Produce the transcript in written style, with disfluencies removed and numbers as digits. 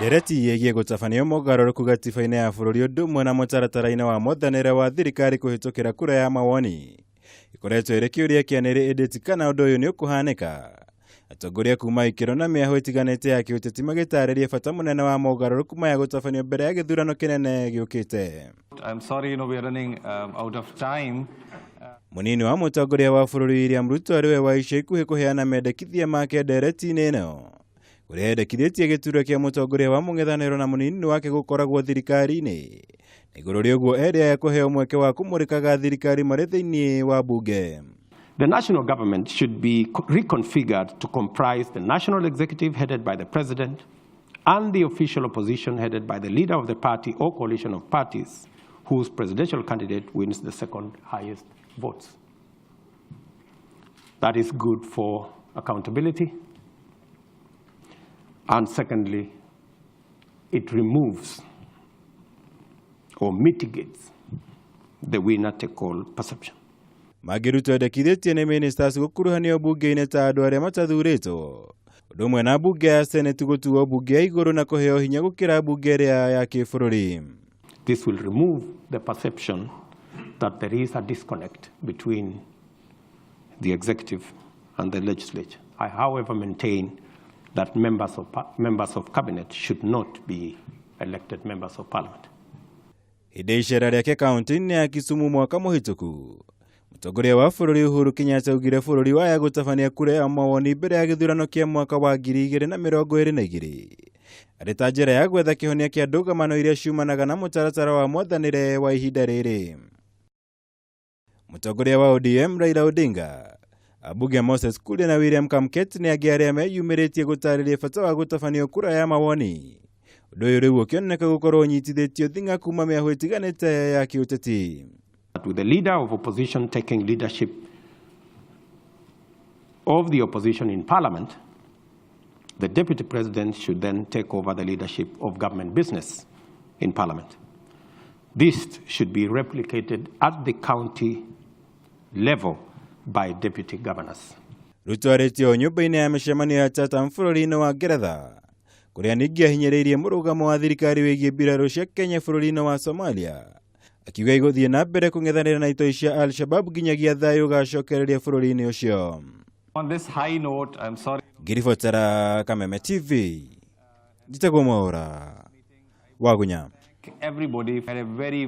Aritii yake gutabanio mogaruruku gatiba-ini ya bururi undu umwe na mutaratara-ini wa mung'ethaniro wa thirikari kuhitũkĩra kura ya mawoni ikoretwo iri kiuria kianiri indi kana undu uyu ni ukuhanika. Atongoria kuma ikiro na miaho itiganite ya kiuteti magitaririe bata munene wa mogaruruku maya gutabanio mbere ya githurano kinene giukite. I'm sorry, we are running out of time. Munini wa mutongoria wa bururi William Ruto ariwe wa ica ikuhi kuheana mendekithia make ndereti-ini ino. Kuria endekithitie giturwa kia mutongoria wa mung'ethaniro na munini wake gukoragwo thirikari-ini. Iguru ria uguo eria ya kuheo mweke wa kumurikaga thirikari mari thiini wa mbunge. The national government should be reconfigured to comprise the national executive headed by the president and the official opposition headed by the leader of the party or coalition of parties whose presidential candidate wins the second highest votes. That is good for accountability. And secondly, it removes or mitigates the winner-take-all perception. Magiruto endekithitie ni ministers gukuruhanio bunge-ini ta andu aria matathuritwo. Undu umwe na bunge ya senate gutuo bunge ya iguru na kuheo hinya gukira bunge ria ya kibururi. This will remove the perception that there is a disconnect between the executive and the legislature. I, however, maintain that members of cabinet should not be elected members of parliament. Hinde icera riake kaunti-ini ya Kisumu mwaka muhituku, mutongoria wa bururi Uhuru Kenyatta augire bururi waya gutabania kura ya mawoni mbere ya githurano kia mwaka wa 2022 ari ta njira ya gwetha kihonia kia ndũgamano iria ciumanaga na mutaratara wa mwathanire wa ihinda riri. Mutongoria wa ODM Raila Odinga, abunge Moses Kuria na William Kamket ni angi aria meyumiritie gutariria bata wa gutabanio kura ya mawoni. Undu uyu riu ukioneka gukorwo unyitithitio thinga kuma miaho itiganite ya kiuteti. With the leader of opposition taking leadership of the opposition in parliament, the deputy president should then take over the leadership of government business in parliament. This should be replicated at the county level by deputy governors. Ruto aritio nyumba-ini ya micemanio ya Chatham bururi-ini wa Ngeretha, kuria ningi ahinyiriirie murugamo wa thirikari wigie mbiraru cia Kenya bururi-ini wa Somalia, akiuga iguthie na mbere kung'ethanira na itoi cia Al-Shabaab nginyagia thayu gacokereria bururi-ini ucio. On this high note, I'm sorry. Ngiribotera Kameme TV, njitagwo Mwaura Wagunya. Everybody had a very